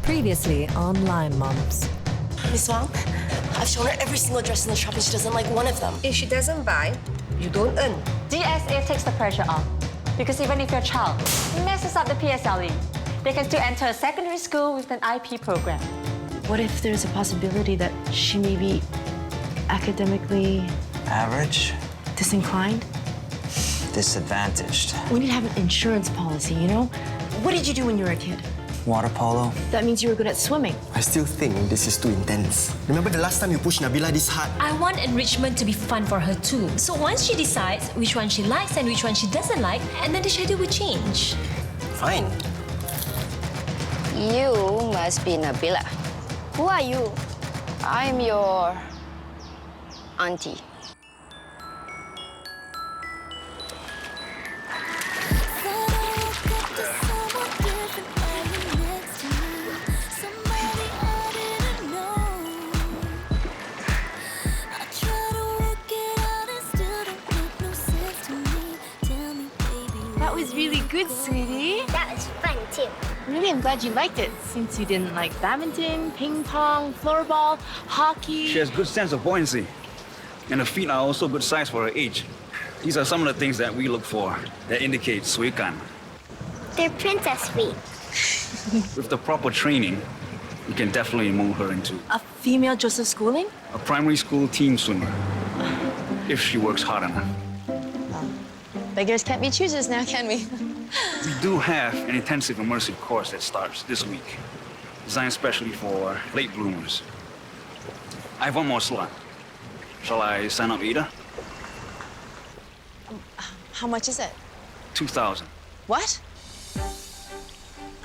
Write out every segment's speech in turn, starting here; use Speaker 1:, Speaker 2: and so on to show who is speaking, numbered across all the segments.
Speaker 1: Previously on Lion Moms.
Speaker 2: Miss Wang, I've shown her every single dress in the shop and she doesn't like one of them.
Speaker 3: If she doesn't buy, you don't earn.
Speaker 4: DSA takes the pressure off. Because even if your child messes up the PSLE, they can still enter a secondary school with an IP program.
Speaker 5: What if there's a possibility that she may be academically...
Speaker 6: Average?
Speaker 5: disinclined?
Speaker 6: Disadvantaged.
Speaker 5: We need to have an insurance policy, you know? What did you do when you were a kid?
Speaker 6: Water polo?
Speaker 5: That means you were good at swimming.
Speaker 7: I still think this is too intense. Remember the last time you pushed Nabilah this hard?
Speaker 8: I want enrichment to be fun for her too. So once she decides which one she likes and which one she doesn't like, and then the schedule will change.
Speaker 7: Fine.
Speaker 9: You must be Nabilah. Who are you? I'm your auntie.
Speaker 5: That was really good, sweetie.
Speaker 10: That was fun too.
Speaker 5: Really, I'm glad you liked it, since you didn't like badminton, ping pong, floorball, hockey.
Speaker 11: She has good sense of buoyancy. And her feet are also good size for her age. These are some of the things that we look for that indicate suikan.
Speaker 10: They're princess feet.
Speaker 11: With the proper training, you can definitely mold her into
Speaker 5: A female Joseph Schooling?
Speaker 11: a primary school teen swimmer. If she works hard enough.
Speaker 5: Beggars can't be choosers now, can we?
Speaker 11: We do have an intensive immersive course that starts this week, designed especially for late bloomers. I have one more slot. Shall I sign up either?
Speaker 5: How much is it?
Speaker 11: 2,000.
Speaker 5: What?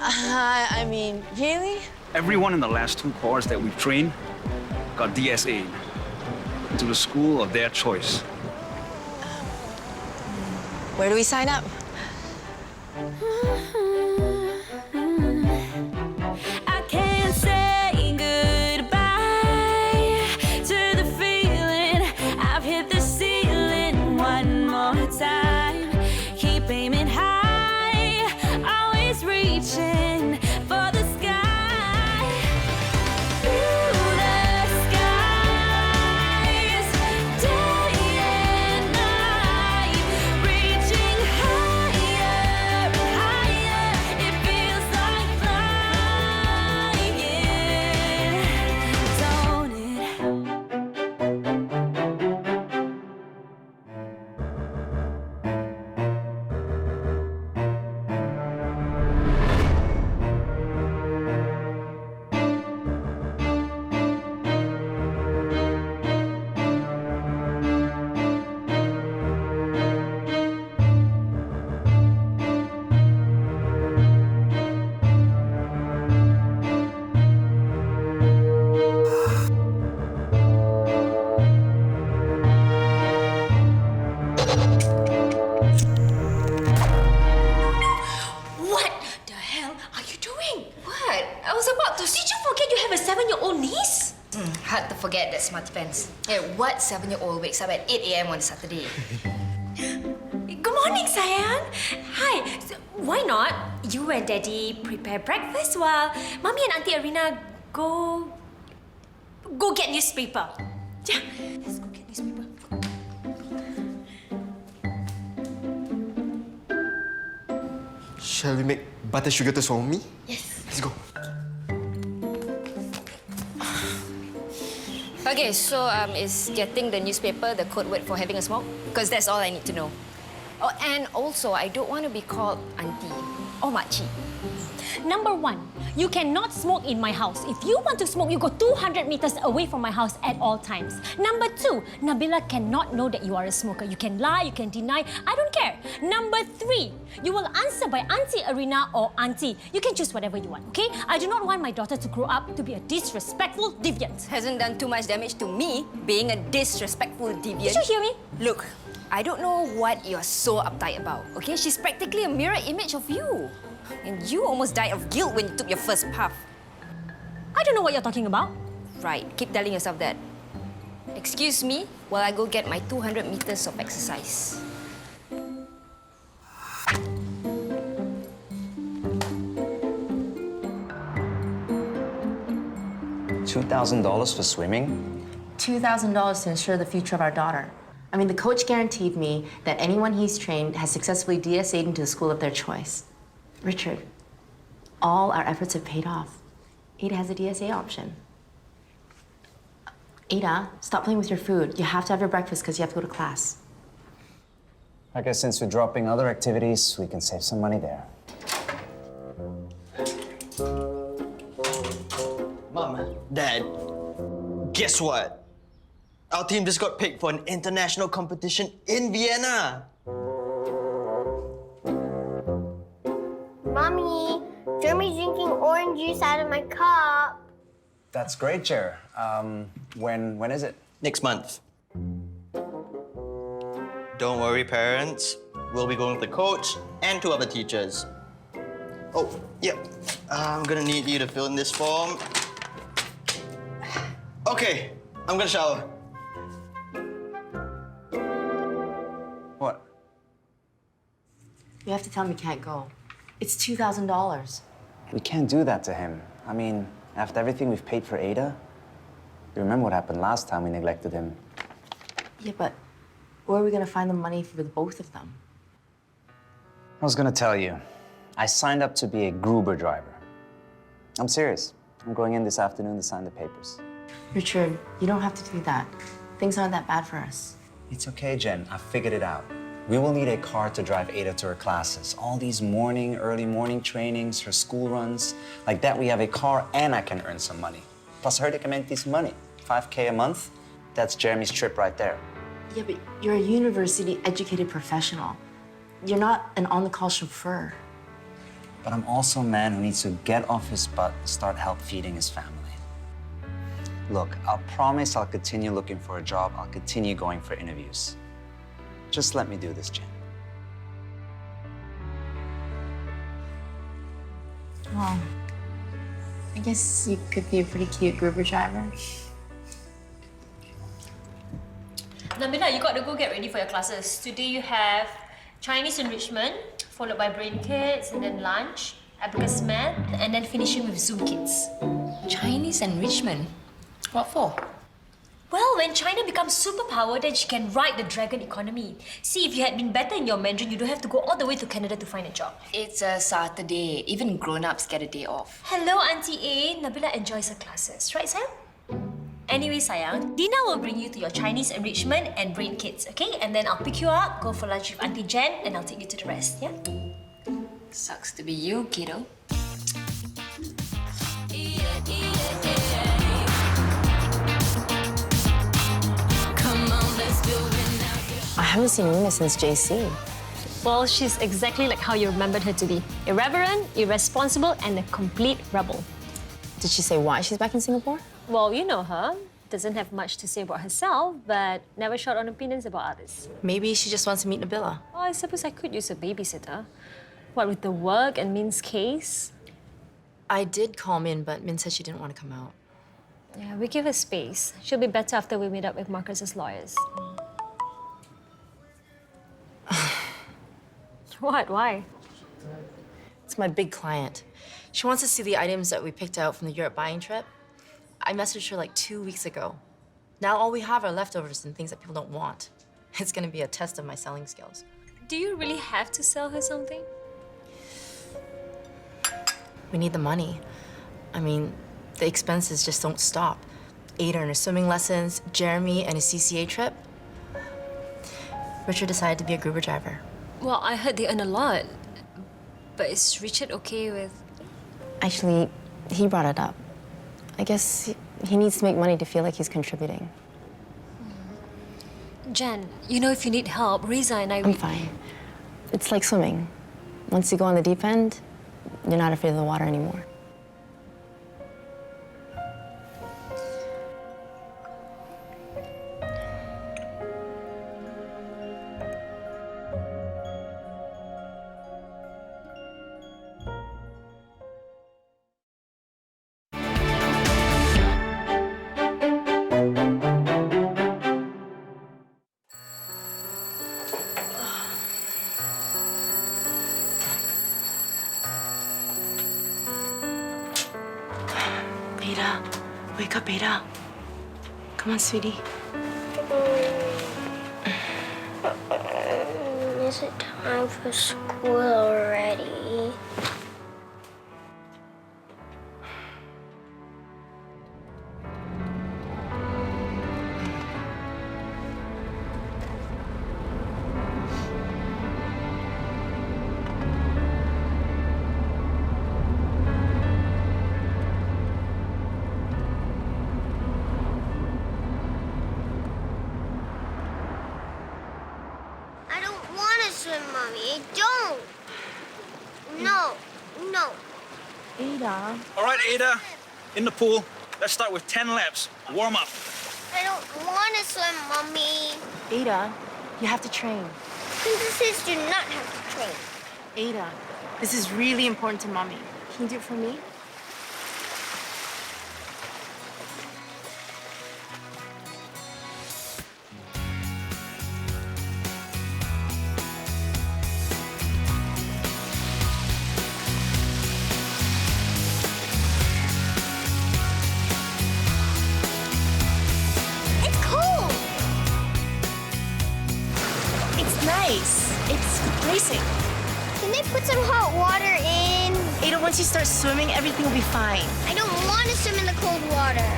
Speaker 5: I mean, really?
Speaker 11: Everyone in the last 2 cohorts that we've trained got DSA'd to the school of their choice.
Speaker 5: Where do we sign up?
Speaker 8: I can't say goodbye to the feeling. I've hit the ceiling one more time. Keep aiming high, always reaching for the sky. Through the skies, day and night, reaching higher and higher. It feels like flying, don't it? What the hell are you doing?
Speaker 9: What?
Speaker 8: I was about to. Did you forget you have a 7-year-old niece?
Speaker 9: Hard to forget that smarty pants. Hey, what 7-year-old wakes up at 8 a.m. on Saturday?
Speaker 8: Good morning, sayang. Hi. So, why not? You and Daddy prepare breakfast while Mommy and Auntie Arina go get newspaper. Yeah, let's go get newspaper.
Speaker 7: Shall we make butter sugar toast for me?
Speaker 8: Yes.
Speaker 7: Let's go.
Speaker 9: Okay, so is getting the newspaper the code word for having a smoke? Because that's all I need to know. Oh, and also, I don't want to be called auntie or makcik.
Speaker 8: Number 1, you cannot smoke in my house. If you want to smoke, you go 200 meters away from my house at all times. Number 2, Nabilah cannot know that you are a smoker. You can lie, you can deny, I don't care. Number 3, you will answer by Auntie Arina or Auntie. You can choose whatever you want, okay? I do not want my daughter to grow up to be a disrespectful deviant.
Speaker 9: Hasn't done too much damage to me being a disrespectful deviant.
Speaker 8: Did you hear me?
Speaker 9: Look, I don't know what you're so uptight about, okay? She's practically a mirror image of you. And you almost died of guilt when you took your first puff.
Speaker 8: I don't know what you're talking about.
Speaker 9: Right, keep telling yourself that. Excuse me while I go get my 200 meters of exercise.
Speaker 6: $3,000 for swimming?
Speaker 12: $2,000 to ensure the future of our daughter. I mean, the coach guaranteed me that anyone he's trained has successfully DSA'd into the school of their choice. Richard, all our efforts have paid off. Ada has a DSA option. Ada, stop playing with your food. You have to have your breakfast because you have to go to class.
Speaker 6: I guess since we're dropping other activities, we can save some money there.
Speaker 7: Mom, Dad, guess what? Our team just got picked for an international competition in Vienna.
Speaker 10: Mommy, Jeremy's drinking orange juice out of my cup.
Speaker 6: That's great, Jer. When is it?
Speaker 7: Next month. Don't worry, parents. We'll be going with the coach and 2 other teachers. Oh, yeah. I'm gonna need you to fill in this form. Okay, I'm gonna shower.
Speaker 6: What?
Speaker 12: You have to tell him he can't go. It's $2,000.
Speaker 6: We can't do that to him. I mean, after everything we've paid for Ada, you remember what happened last time we neglected him?
Speaker 12: Yeah, but where are we gonna find the money for the both of them?
Speaker 6: I was gonna tell you, I signed up to be a Gruber driver. I'm serious. I'm going in this afternoon to sign the papers.
Speaker 12: Richard, you don't have to do that. Things aren't that bad for us.
Speaker 6: It's okay, Jen. I figured it out. We will need a car to drive Ada to her classes. All these early morning trainings, her school runs. Like that, we have a car and I can earn some money. Plus, I heard I can make decent money. $5K a month, that's Jeremy's trip right there.
Speaker 12: Yeah, but you're a university-educated professional. You're not an on-the-call chauffeur.
Speaker 6: But I'm also a man who needs to get off his butt and start help feeding his family. Look, I'll promise I'll continue looking for a job. I'll continue going for interviews. Just let me do this, Jen.
Speaker 12: Well, I guess you could be a pretty cute Gruber driver.
Speaker 8: Nabilah, you got to go get ready for your classes. Today you have Chinese enrichment, followed by brain kids, and then lunch, abacus math, and then finishing with Zoom kids.
Speaker 9: Chinese enrichment? What for?
Speaker 8: Well, when China becomes superpower, then she can ride the dragon economy. See, if you had been better in your Mandarin, you don't have to go all the way to Canada to find a job.
Speaker 9: It's a Saturday. Even grown-ups get a day off.
Speaker 8: Hello, Auntie A. Nabilah enjoys her classes, right, Sam? Anyway, sayang, Dina will bring you to your Chinese enrichment and brain kids, okay? And then I'll pick you up, go for lunch with Auntie Jen, and I'll take you to the rest, yeah?
Speaker 9: Sucks to be you, kiddo.
Speaker 12: I haven't seen Arina since JC.
Speaker 8: Well, she's exactly like how you remembered her to be. Irreverent, irresponsible, and a complete rebel.
Speaker 12: Did she say why she's back in Singapore?
Speaker 8: Well, you know her. Doesn't have much to say about herself, but never short on opinions about others.
Speaker 12: Maybe she just wants to meet Nabilah.
Speaker 8: Well, I suppose I could use a babysitter. What, with the work and Min's case?
Speaker 12: I did call Min, but Min said she didn't want to come out.
Speaker 8: Yeah, we give her space. She'll be better after we meet up with Marcus's lawyers. What? Why?
Speaker 12: It's my big client. She wants to see the items that we picked out from the Europe buying trip. I messaged her like 2 weeks ago. Now all we have are leftovers and things that people don't want. It's gonna be a test of my selling skills.
Speaker 8: Do you really have to sell her something?
Speaker 12: We need the money. I mean, the expenses just don't stop. Ada and her swimming lessons, Jeremy and his CCA trip. Richard decided to be a Gruber driver.
Speaker 8: Well, I heard they earn a lot. But is Richard okay with...
Speaker 12: Actually, he brought it up. I guess he needs to make money to feel like he's contributing.
Speaker 8: Jen, you know, if you need help, Riza and I...
Speaker 12: I'm fine. It's like swimming. Once you go on the deep end, you're not afraid of the water anymore. Wake up, Ada. Come on, sweetie.
Speaker 10: Is it time for school already? I don't want to swim, Mommy. I don't. No, no.
Speaker 12: Ada.
Speaker 11: All right, Ada, in the pool. Let's start with 10 laps. Warm up.
Speaker 10: I don't want to swim, Mommy.
Speaker 12: Ada, you have to train.
Speaker 10: Princesses do not have to train.
Speaker 12: Ada, this is really important to Mommy. Can you do it for me?
Speaker 10: It's cold.
Speaker 12: It's nice. It's racing.
Speaker 10: Can they put some hot water in?
Speaker 12: Ada, once you start swimming, everything will be fine.
Speaker 10: I don't want to swim in the cold water.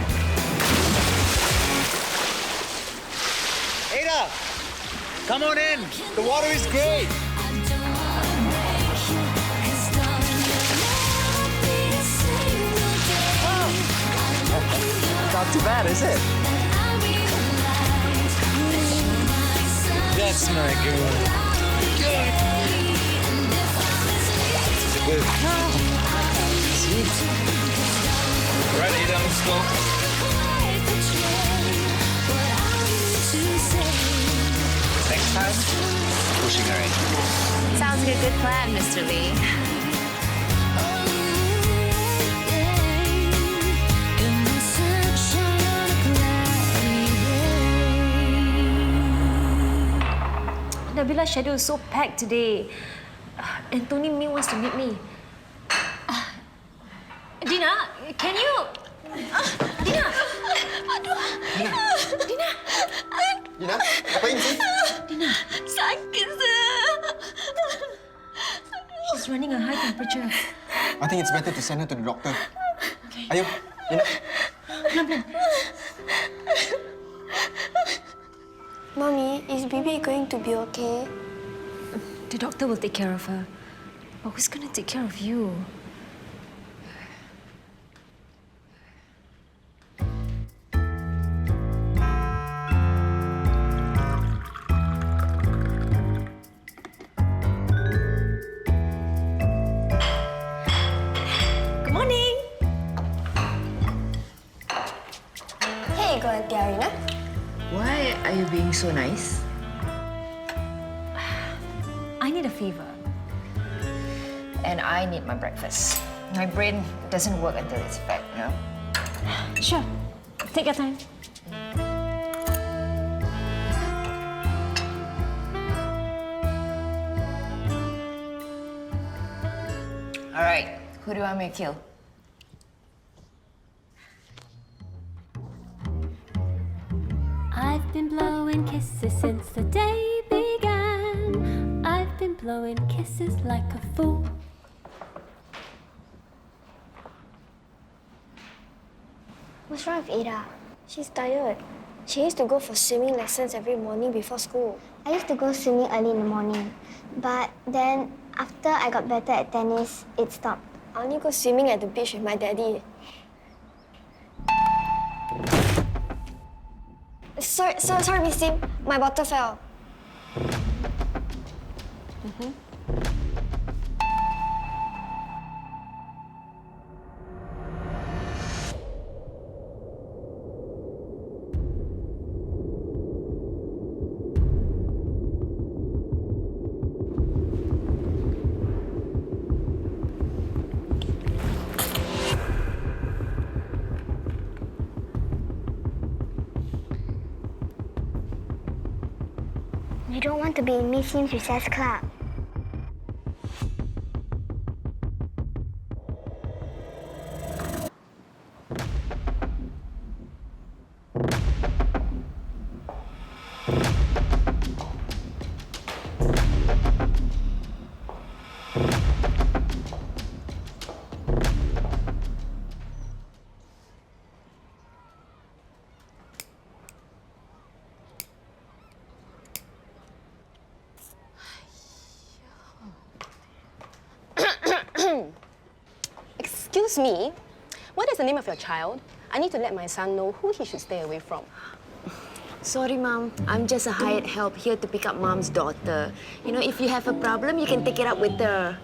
Speaker 13: Ada, come on in. The water is great.
Speaker 6: Not too bad, is it?
Speaker 13: That's my girl. Good.
Speaker 11: Right, Ada, let's go.
Speaker 6: Next time, pushing her in.
Speaker 9: Sounds like a good plan, Mr. Lee.
Speaker 8: Nabilah's schedule is so packed today. And Tony Min wants to meet me. Dina, can you... Dina! Dina!
Speaker 7: Dina, ngapain sih?
Speaker 8: Dina!
Speaker 2: Sakit, sir.
Speaker 8: She's running a high temperature.
Speaker 13: I think it's better to send her to the doctor. Ayo, Dina.
Speaker 8: Pelan-pelan.
Speaker 10: Mommy, is Bibi going to be okay?
Speaker 8: The doctor will take care of her. But who's going to take care of you? Good morning.
Speaker 10: Here you go, Auntie Arina.
Speaker 9: Why are you being so nice?
Speaker 8: I need a favor.
Speaker 9: And I need my breakfast. My brain doesn't work until it's fed, you know?
Speaker 8: Sure. Take your time.
Speaker 9: All right, who do you want me to kill?
Speaker 14: I've been blowing kisses since the day began. I've been blowing kisses like a fool.
Speaker 10: What's wrong with Ada? She's tired. She used to go for swimming lessons every morning before school. I used to go swimming early in the morning. But then, after I got better at tennis, it stopped. I only go swimming at the beach with my daddy. Sorry, Miss Sim. My bottle fell. You don't want to be in Miss Sim's recess club.
Speaker 2: Excuse me, what is the name of your child? I need to let my son know who he should stay away from.
Speaker 15: Sorry, Mom. I'm just a hired help here to pick up Mom's daughter. You know, if you have a problem, you can take it up with her.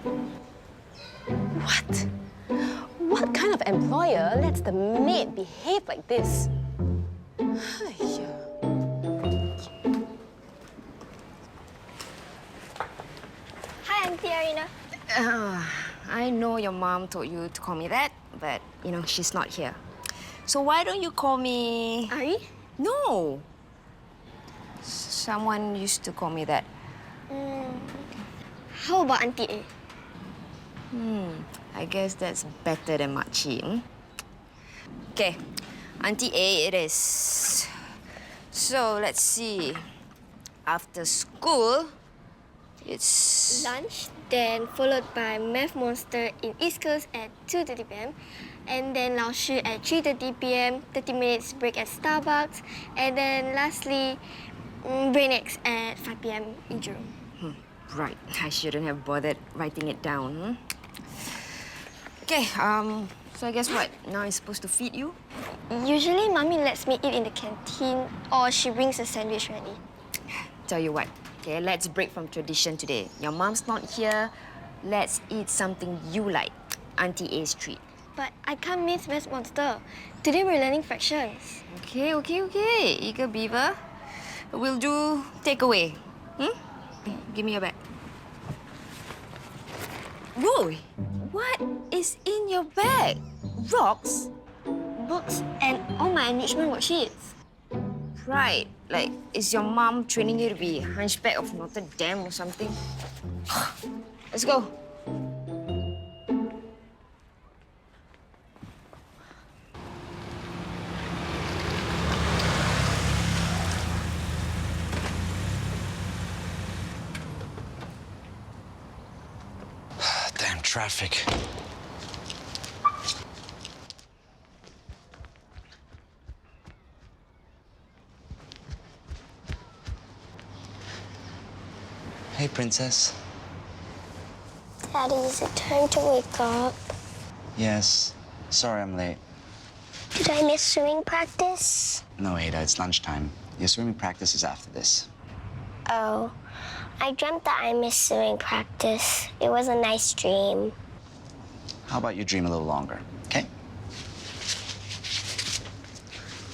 Speaker 2: What? What kind of employer lets the maid behave like this?
Speaker 10: Hi, Auntie Arina.
Speaker 9: I know your mom told you to call me that, but, you know, she's not here. So why don't you call me...
Speaker 10: Ari?
Speaker 9: No. Someone used to call me that.
Speaker 10: How about Auntie A?
Speaker 9: I guess that's better than Makcik. Okay, Auntie A it is. So, let's see. After school, it's...
Speaker 10: Lunch, then followed by Math Monster in East Coast at 2:30 p.m. And then Lao Shi at 3:30 p.m., 30 minutes break at Starbucks. And then lastly, Brainiacs at 5 p.m. in Jurong.
Speaker 9: Right, I shouldn't have bothered writing it down. Okay, so I guess what? Now I'm supposed to feed you?
Speaker 10: Usually, Mommy lets me eat in the canteen or she brings a sandwich ready.
Speaker 9: Tell you what, okay, let's break from tradition today. Your mom's not here. Let's eat something you like. Auntie A's treat.
Speaker 10: But I can't miss Math Monster. Today we're learning fractions.
Speaker 9: Okay. Eager beaver. We'll do takeaway. Give me your bag. Whoa! What is in your bag? Rocks?
Speaker 10: Books and all my enrichment worksheets.
Speaker 9: Right. Like, is your mom training you to be Hunchback of Notre Dame or something? Let's go.
Speaker 6: Damn traffic. Hey, princess.
Speaker 10: Daddy, is it time to wake up?
Speaker 6: Yes. Sorry I'm late.
Speaker 10: Did I miss swimming practice?
Speaker 6: No, Ada, it's lunchtime. Your swimming practice is after this.
Speaker 10: Oh, I dreamt that I missed swimming practice. It was a nice dream.
Speaker 6: How about you dream a little longer, okay?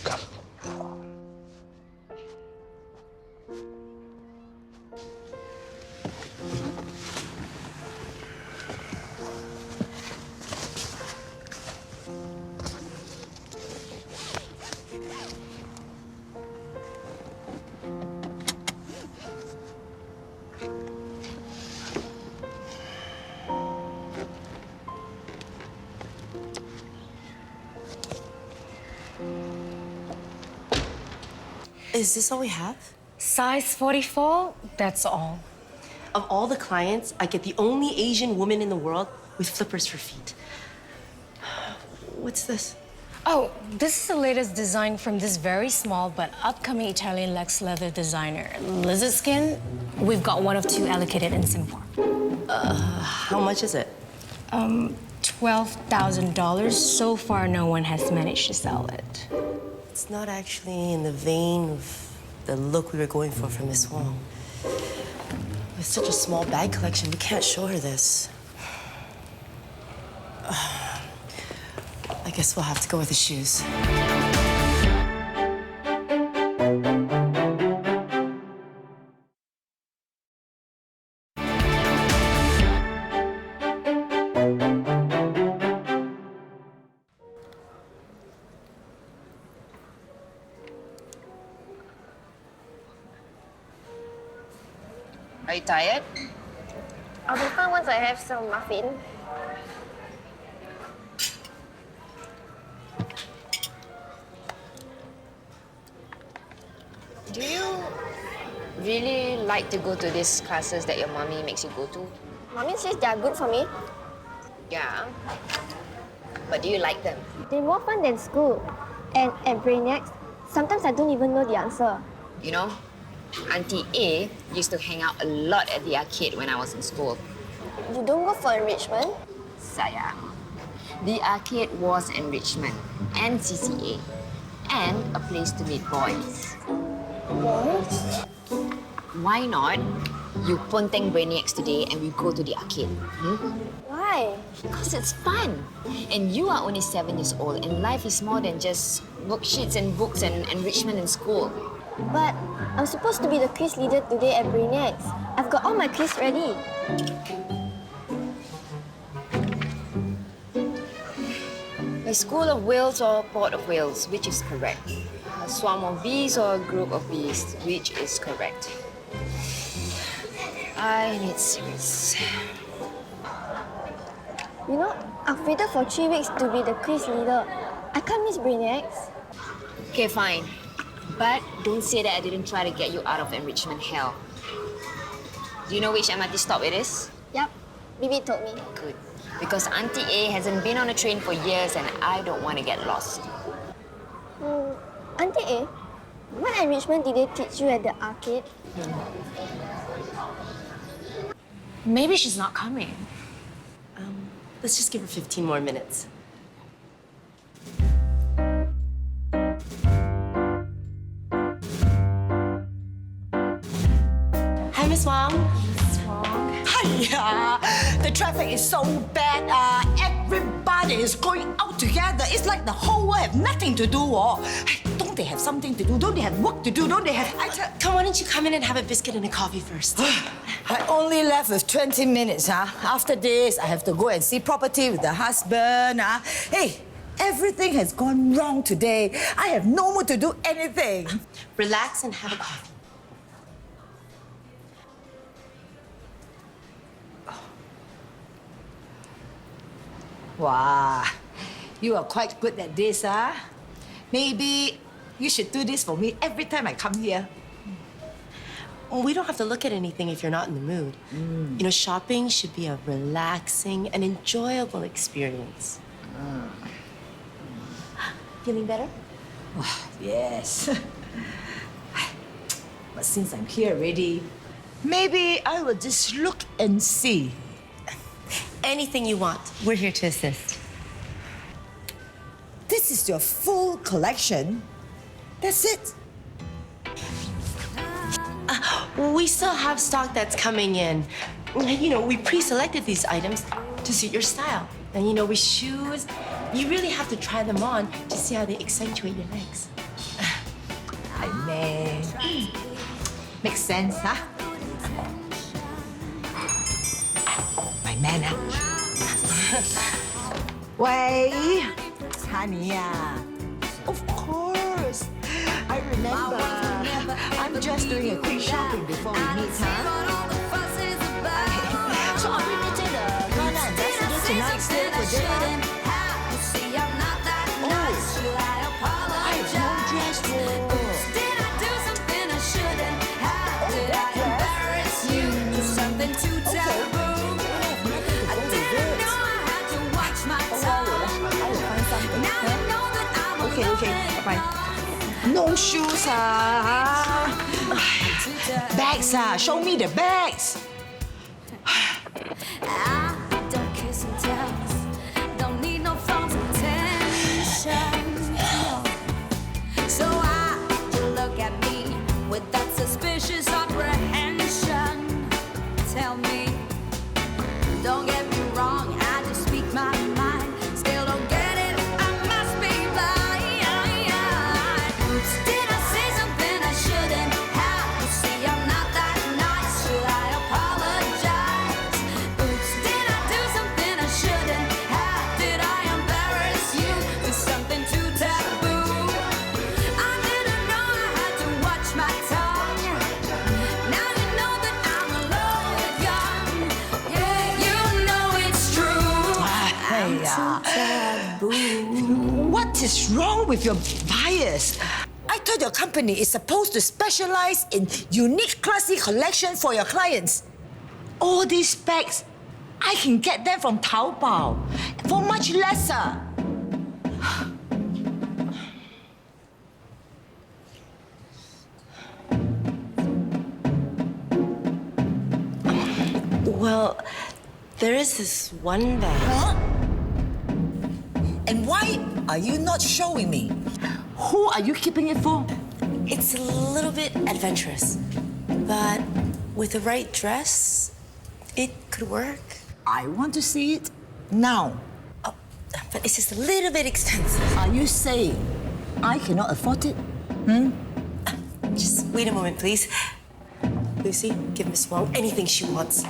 Speaker 6: Come.
Speaker 16: Is this all we have?
Speaker 2: Size 44, that's all.
Speaker 16: Of all the clients, I get the only Asian woman in the world with flippers for feet. What's this?
Speaker 2: Oh, this is the latest design from this very small but upcoming Italian Lex leather designer. Lizard skin, we've got one of two allocated in Singapore.
Speaker 16: How much is it?
Speaker 2: $12,000. So far, no one has managed to sell it.
Speaker 16: It's not actually in the vein of the look we were going for Miss Wong. With such a small bag collection, we can't show her this. I guess we'll have to go with the shoes.
Speaker 9: Are you tired?
Speaker 10: I'll be fine once I have some muffin.
Speaker 9: Do you really like to go to these classes that your mommy makes you go to?
Speaker 10: Mommy says they are good for me.
Speaker 9: Yeah. But do you like them?
Speaker 10: They're more fun than school. And at Brainiacs, sometimes I don't even know the answer.
Speaker 9: You know, Auntie A used to hang out a lot at the arcade when I was in school.
Speaker 10: You don't go for enrichment?
Speaker 9: sayang. The arcade was enrichment and CCA and a place to meet boys.
Speaker 10: Boys?
Speaker 9: Why not? You ponteng brainiacs today and we go to the arcade.
Speaker 10: Why?
Speaker 9: Because it's fun. And you are only 7 years old and life is more than just worksheets and books and enrichment in school.
Speaker 10: But I'm supposed to be the quiz leader today at Brainiacs. I've got all my quiz ready.
Speaker 9: A school of whales or port of whales, which is correct? A swarm of bees or a group of bees, which is correct? I need serious.
Speaker 10: You know, I've waited for 3 weeks to be the quiz leader. I can't miss Brainiacs.
Speaker 9: Okay, fine. But don't say that I didn't try to get you out of enrichment hell. Do you know which MRT stop it is?
Speaker 10: Yep, Bibi told me.
Speaker 9: Good. Because Auntie A hasn't been on a train for years and I don't want to get lost.
Speaker 10: Auntie A, what enrichment did they teach you at the arcade?
Speaker 2: Maybe she's not coming.
Speaker 16: Let's just give her 15 more minutes. Hi, Miss Wong.
Speaker 17: Hiya! The traffic is so bad. Everybody is going out together. It's like the whole world have nothing to do. Don't they have something to do? Don't they have work to do? Don't they have...
Speaker 16: Come, why don't you come in and have a biscuit and a coffee first?
Speaker 17: I only left with 20 minutes. After this, I have to go and see property with the husband. Hey, everything has gone wrong today. I have no mood to do anything.
Speaker 16: Relax and have a coffee.
Speaker 17: Wow, you are quite good at this, Maybe you should do this for me every time I come here.
Speaker 16: Well, we don't have to look at anything if you're not in the mood. You know, shopping should be a relaxing and enjoyable experience. Feeling better?
Speaker 17: Yes. But since I'm here already, maybe I will just look and see.
Speaker 16: Anything you want, we're here to assist.
Speaker 17: This is your full collection. That's it.
Speaker 16: We still have stock that's coming in. You know, we pre-selected these items to suit your style. And you know, with shoes, you really have to try them on to see how they accentuate your legs.
Speaker 17: Hi, man. Makes sense, My man, Wei, honey, Of course. I remember. I'm just doing a quick shopping before we meet, So are we meeting the Ghana ambassador tonight still for dinner? I have no dress for.
Speaker 18: Did I do something I shouldn't have? Did I embarrass you? Do something too taboo? I didn't know I had to watch my tongue. Now you know that I'm
Speaker 17: Okay, bye. No shoes, Bags, show me the bags.
Speaker 18: I don't kiss and tells. Don't need no false attention. So you look at me with that suspicious apprehension. Tell me, don't get me wrong, I just speak my mind. Still don't get it, I must be blind. Oops, did I say something I shouldn't have? You see, I'm not that nice. Should I apologize? Oops, did I do something I shouldn't have? Did I embarrass you? Do something too taboo? I didn't know I had to watch my tongue. Now you know that I'm a loaded gun. Yeah, you know it's true. I'm too taboo.
Speaker 17: What is wrong with your bias? I thought your company is supposed to specialize in unique, classy collection for your clients. All these bags, I can get them from Taobao for much lesser.
Speaker 16: Well, There is this one bag.
Speaker 17: Huh? And why are you not showing me? Who are you keeping it for?
Speaker 16: It's a little bit adventurous, but with the right dress, it could work.
Speaker 17: I want to see it now.
Speaker 16: Oh, but it's just a little bit expensive.
Speaker 17: Are you saying I cannot afford it?
Speaker 16: Just wait a moment, please. Lucy, give Miss Wong anything she wants.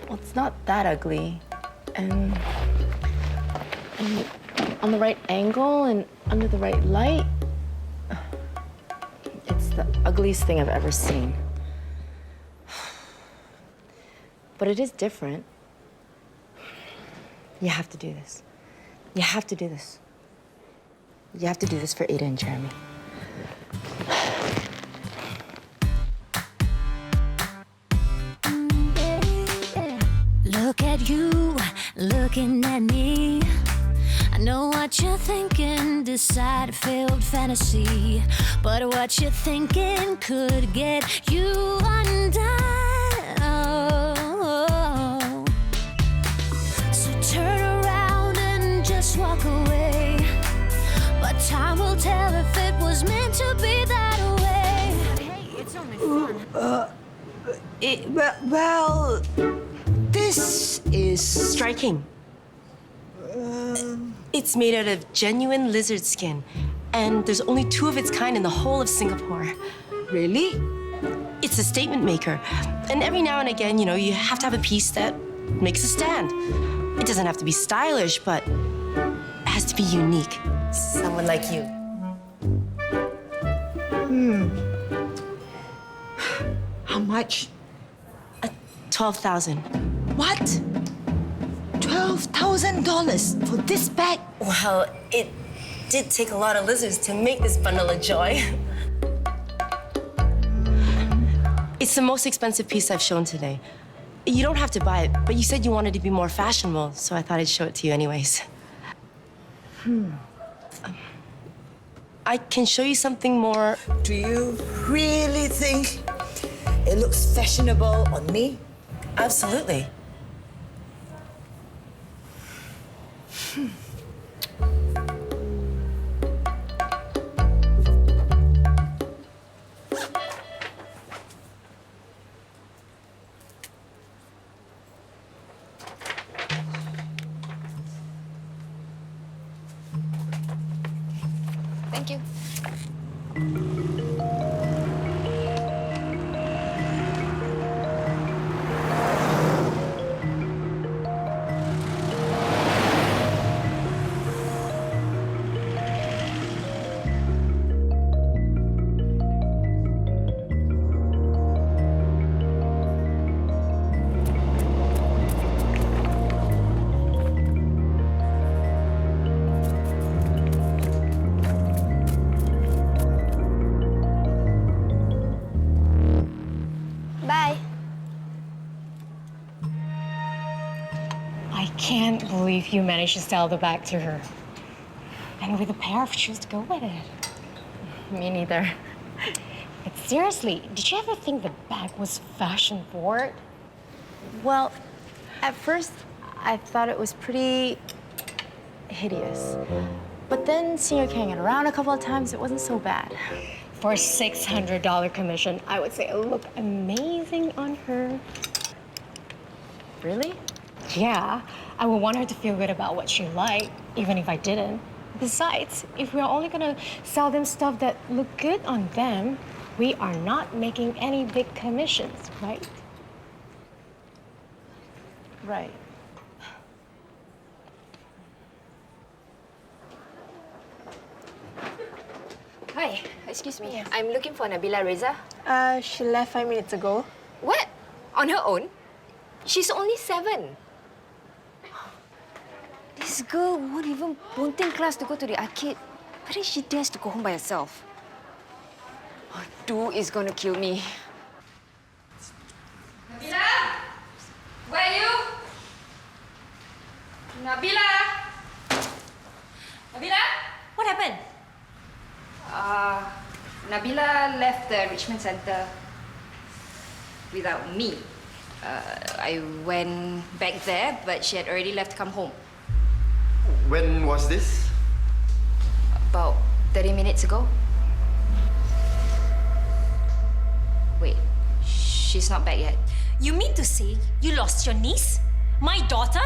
Speaker 12: Well, it's not that ugly. And on the right angle and under the right light, it's the ugliest thing I've ever seen. But it is different. You have to do this. You have to do this. You have to do this for Ada and Jeremy.
Speaker 14: Look at you, looking at me. I know what you're thinking, decide failed fantasy. But what you're thinking could get you undone. Oh. So turn around and just walk away. But time will tell if it was meant to be that way.
Speaker 8: Hey, it's only fun.
Speaker 17: Well, this is
Speaker 16: striking. It's made out of genuine lizard skin, and there's only 2 of its kind in the whole of Singapore.
Speaker 17: Really?
Speaker 16: It's a statement maker. And every now and again, you know, you have to have a piece that makes a stand. It doesn't have to be stylish, but it has to be unique. Someone like you.
Speaker 17: How much?
Speaker 16: 12,000.
Speaker 17: What? $12,000 for this bag?
Speaker 16: Well, it did take a lot of lizards to make this bundle of joy. It's the most expensive piece I've shown today. You don't have to buy it, but you said you wanted to be more fashionable, so I thought I'd show it to you anyways. I can show you something more.
Speaker 17: Do you really think it looks fashionable on me?
Speaker 16: Absolutely.
Speaker 9: Thank you.
Speaker 10: Bye.
Speaker 2: I can't believe you managed to sell the bag to her. And with a pair of shoes to go with it.
Speaker 12: Me neither.
Speaker 2: But seriously, did you ever think the bag was fashion forward?
Speaker 12: Well, at first, I thought it was pretty hideous. But then seeing her carrying it around a couple of times, it wasn't so bad.
Speaker 2: For a $600 commission, I would say it looked amazing on her.
Speaker 12: Really?
Speaker 2: Yeah, I would want her to feel good about what she liked, even if I didn't. Besides, if we're only gonna sell them stuff that look good on them, we are not making any big commissions, right?
Speaker 12: Right.
Speaker 9: Hi, excuse me. I'm looking for Nabilah Reza.
Speaker 12: She left 5 minutes ago.
Speaker 9: What? On her own? She's only 7. This girl won't even bonteng class to go to the arcade. But then she dares to go home by herself. Oh, Du is gonna kill me.
Speaker 18: Nabilah! Where are you?
Speaker 9: Nabilah! Nabilah?
Speaker 8: What happened?
Speaker 9: Nabilah left the enrichment center without me. I went back there, but she had already left to come home.
Speaker 13: When was this?
Speaker 9: About 30 minutes ago. Wait, she's not back yet.
Speaker 8: You mean to say you lost your niece? My daughter?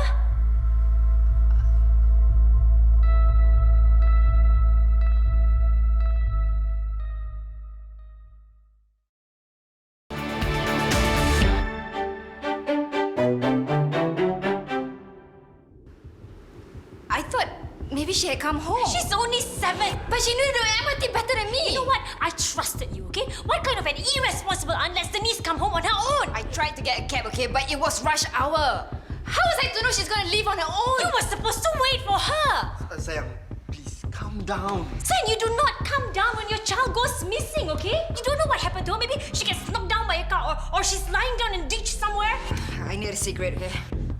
Speaker 9: I thought maybe she had come home.
Speaker 8: She's only 7.
Speaker 9: But she knew the MRT better than me.
Speaker 8: You know what? I trusted you, okay? What kind of an irresponsible aunt lets the niece come home on her own?
Speaker 9: I tried to get a cab, okay, but it was rush hour. How was I to know she's gonna leave on her own?
Speaker 8: You were supposed to wait for her.
Speaker 13: Sayang, please calm down.
Speaker 8: Saying you do not come down when your child goes missing, okay? You don't know what happened to her. Maybe she gets knocked down by a car or she's lying down in a ditch somewhere.
Speaker 9: I need a cigarette, okay?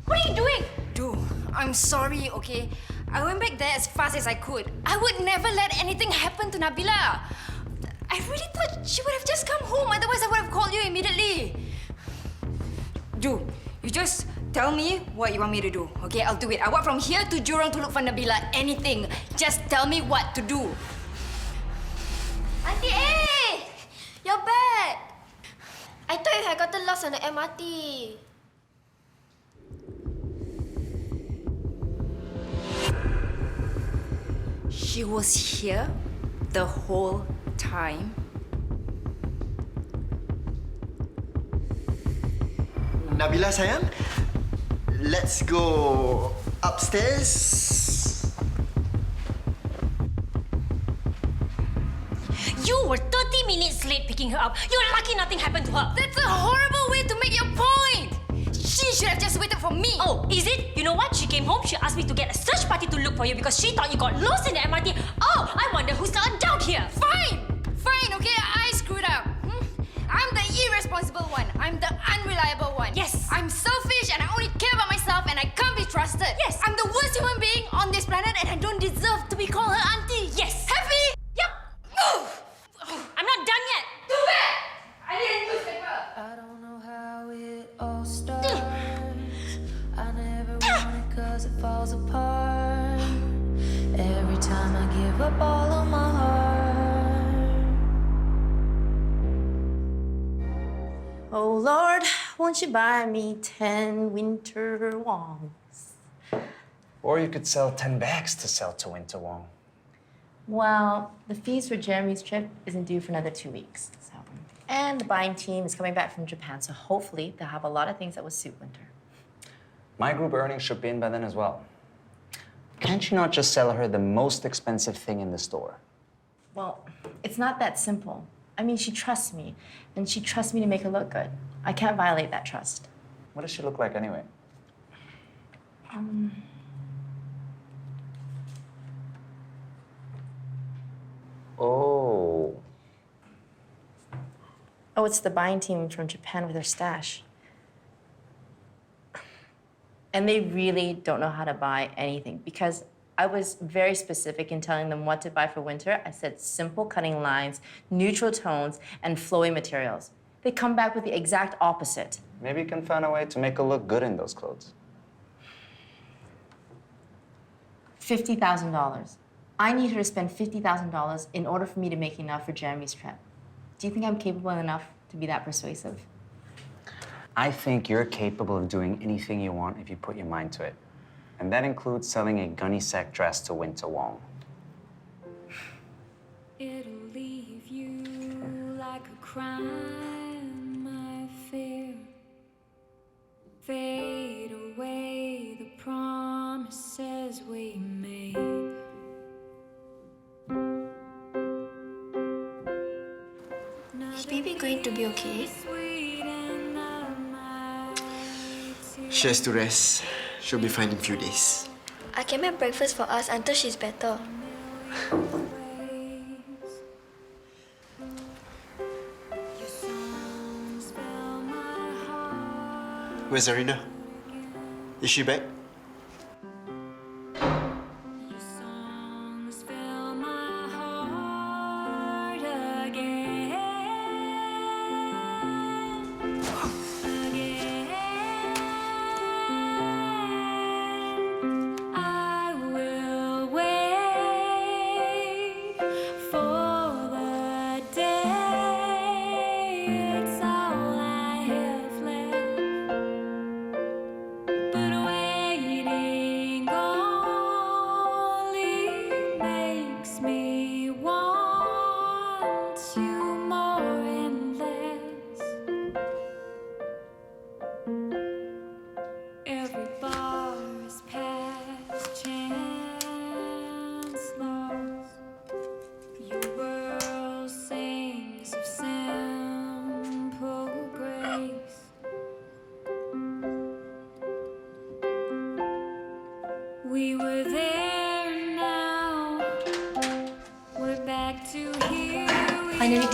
Speaker 8: What are you doing?
Speaker 9: Dude, I'm sorry, okay? I went back there as fast as I could. I would never let anything happen to Nabilah. I really thought she would have just come home, otherwise I would have called you immediately. Dude, you just tell me what you want me to do, okay? I'll do it. I walk from here to Jurong to look for Nabilah. Anything. Just tell me what to do.
Speaker 10: Auntie A! You're back! I thought you had gotten lost on the MRT.
Speaker 9: She was here the whole time.
Speaker 13: Nabilah sayang, let's go upstairs.
Speaker 8: You were 30 minutes late picking her up. You're lucky nothing happened to her.
Speaker 9: That's a horrible way to make your point. She should have just waited for me.
Speaker 8: Oh, is it? You know what? She came home, she asked me to get a search party to look for you because she thought you got lost in the MRT. Oh, I wonder who's the adult here.
Speaker 9: Fine! Fine, okay? I screwed up. I'm the irresponsible one. I'm the unreliable one.
Speaker 8: Yes.
Speaker 9: I'm selfish and I only care about myself and I can't be trusted.
Speaker 8: Yes.
Speaker 9: I'm the worst human being on this planet and I don't deserve to be called her auntie.
Speaker 8: Yes.
Speaker 9: Happy?
Speaker 8: Yep. I'm not done yet.
Speaker 9: Too bad! I need a newspaper.
Speaker 18: I don't know how it all starts. I never want it cause it falls apart. Every time I give up all of my heart.
Speaker 12: Oh Lord, won't you buy me 10 winter wongs?
Speaker 6: Or you could sell 10 bags to sell to Winter Wong.
Speaker 12: Well, the fees for Jeremy's trip isn't due for another 2 weeks. So. And the buying team is coming back from Japan, so hopefully they'll have a lot of things that will suit Winter.
Speaker 6: My group earnings should be in by then as well. Can't you not just sell her the most expensive thing in the store?
Speaker 12: Well, it's not that simple. I mean, she trusts me, and she trusts me to make her look good. I can't violate that trust.
Speaker 6: What does she look like anyway? Oh.
Speaker 12: Oh, it's the buying team from Japan with their stash. And they really don't know how to buy anything because I was very specific in telling them what to buy for winter. I said simple cutting lines, neutral tones, and flowy materials. They come back with the exact opposite.
Speaker 6: Maybe you can find a way to make her look good in those clothes.
Speaker 12: $50,000. I need her to spend $50,000 in order for me to make enough for Jeremy's trip. Do you think I'm capable enough to be that persuasive?
Speaker 6: I think you're capable of doing anything you want if you put your mind to it. And that includes selling a gunny sack dress to Winter Wong.
Speaker 18: It'll leave you like a crime, I fear. Fade away the promises we made.
Speaker 10: Is baby going to be okay?
Speaker 13: She has to rest. She'll be fine in a few days.
Speaker 10: I can make breakfast for us until she's better.
Speaker 13: Where's Arina? Is she back?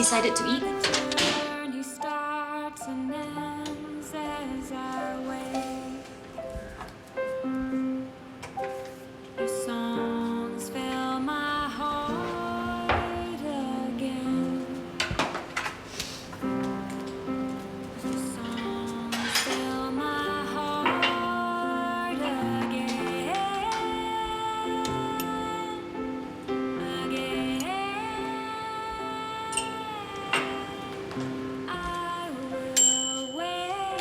Speaker 9: decided to eat?
Speaker 18: Journey starts and ends as I wait. Your songs fill my heart again. Your songs fill my heart again. I will wait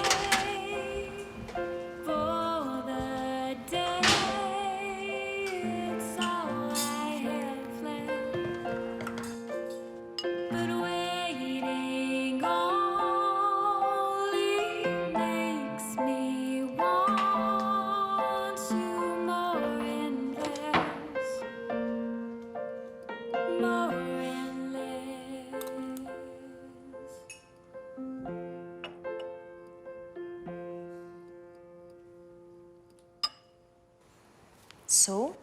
Speaker 18: for the day. It's all I have left, but waiting only makes me want you more and less, more and less.
Speaker 8: So,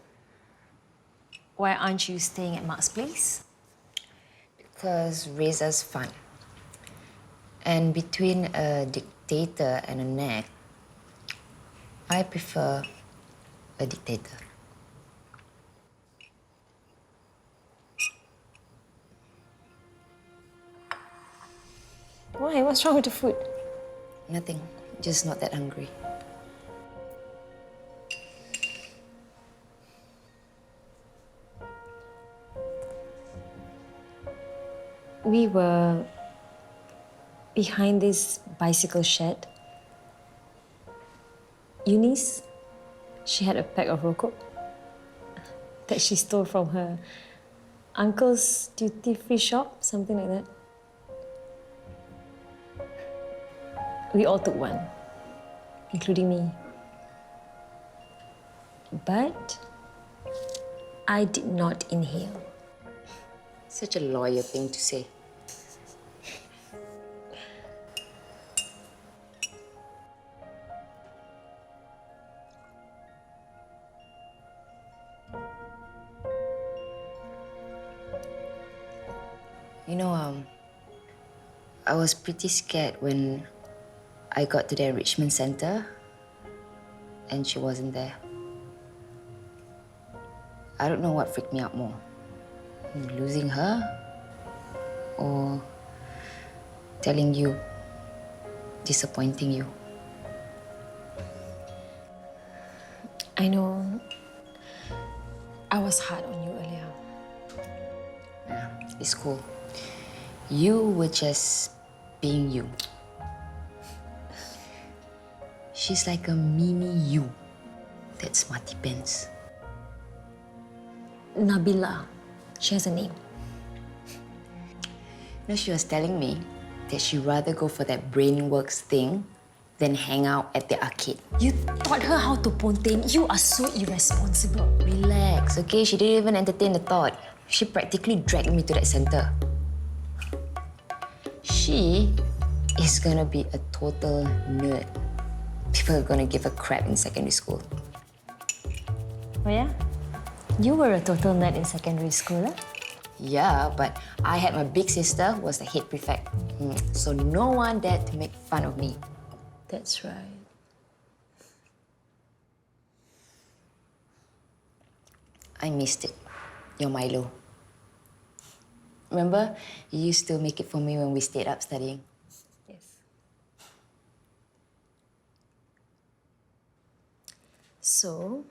Speaker 8: why aren't you staying at Mark's place?
Speaker 15: Because Reza's fun. And between a dictator and a nag, I prefer a dictator.
Speaker 2: Why? What's wrong with the food?
Speaker 15: Nothing, just not that hungry.
Speaker 2: We were behind this bicycle shed. Eunice, she had a pack of rokok that she stole from her uncle's duty-free shop, something like that. We all took one, including me. But I did not inhale.
Speaker 15: Such a lawyer thing to say. You know, I was pretty scared when I got to the enrichment center and she wasn't there. I don't know what freaked me out more. Losing her or telling you, disappointing you.
Speaker 2: I know I was hard on you earlier.
Speaker 15: Yeah, it's cool. You were just being you. She's like a mini you. That's smarty pants.
Speaker 2: Nabilah. She has a name.
Speaker 15: No, she was telling me that she'd rather go for that brainworks thing than hang out at the arcade.
Speaker 2: You taught her how to pontain. You are so irresponsible.
Speaker 15: Relax, okay? She didn't even entertain the thought. She practically dragged me to that center. She is gonna be a total nerd. People are gonna give a crap in secondary school.
Speaker 2: Oh yeah? You were a total nerd in secondary school, huh?
Speaker 15: Yeah, but I had my big sister who was the head prefect. So no one dared to make fun of me.
Speaker 2: That's right.
Speaker 15: I missed it. Your Milo. Remember, you used to make it for me when we stayed up studying.
Speaker 2: Yes. So,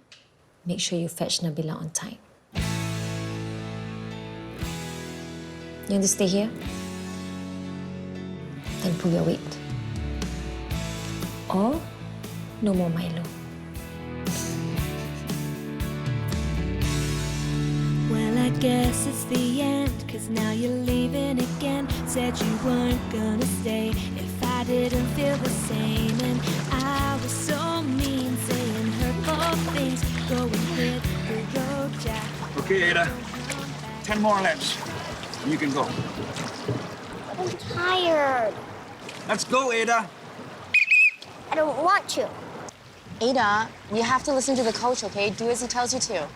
Speaker 2: make sure you fetch Nabilah on time. You want to stay here? Then pull your weight. Or no more Milo.
Speaker 18: Well, I guess it's the end, 'cause now you're leaving again. Said you weren't gonna stay if I didn't feel the same. And I was so mean, saying hurtful things. Go and hit the road, Jack.
Speaker 11: Okay, Ada. 10 more laps. And you can go.
Speaker 10: I'm tired.
Speaker 11: Let's go, Ada.
Speaker 10: I don't want to.
Speaker 12: Ada, you have to listen to the coach, okay? Do as he tells you to.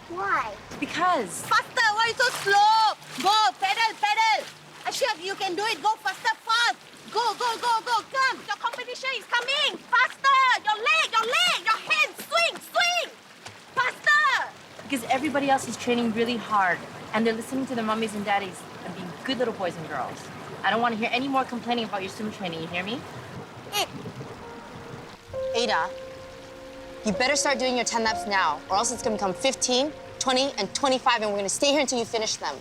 Speaker 10: Why?
Speaker 12: Because.
Speaker 17: Faster! Why so slow? Go! Pedal! Pedal!
Speaker 19: Chef, you can do it. Go faster, fast. Go, go, go, go. Come. Your competition is coming. Faster. Your leg, your hand. Swing, swing. Faster.
Speaker 12: Because everybody else is training really hard, and they're listening to their mummies and daddies and being good little boys and girls. I don't want to hear any more complaining about your swim training, you hear me?
Speaker 20: Ada, you better start doing your 10 laps now, or else it's gonna become 15, 20, and 25, and we're gonna stay here until you finish them.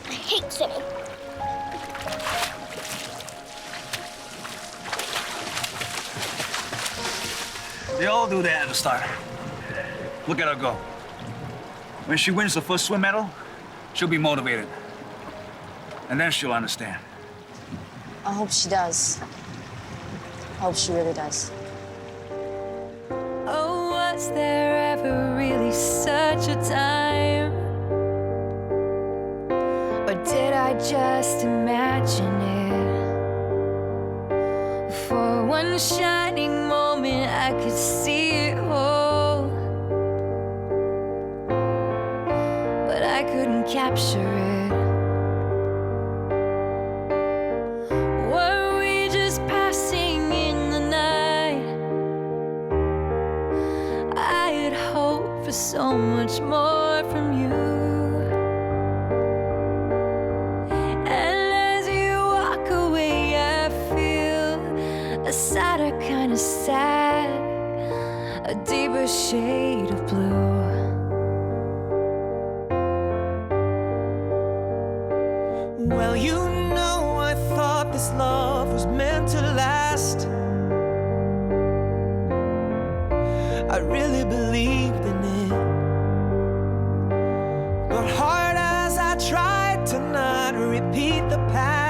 Speaker 10: I hate swimming.
Speaker 11: They all do that at the start. Look at her go. When she wins the first swim medal, she'll be motivated. And then she'll understand.
Speaker 20: I hope she does. I hope she really does.
Speaker 18: Oh, was there ever really such a time? Or did I just imagine it? For one shining moment, I could see it all, but I couldn't capture it. Were we just passing in the night? I had hoped for so much more from you. And as you walk away, I feel a sadder kind of sad, a deeper shade of blue.
Speaker 21: Well, you know, I thought this love was meant to last. I really believed in it. But hard as I tried to not repeat the past,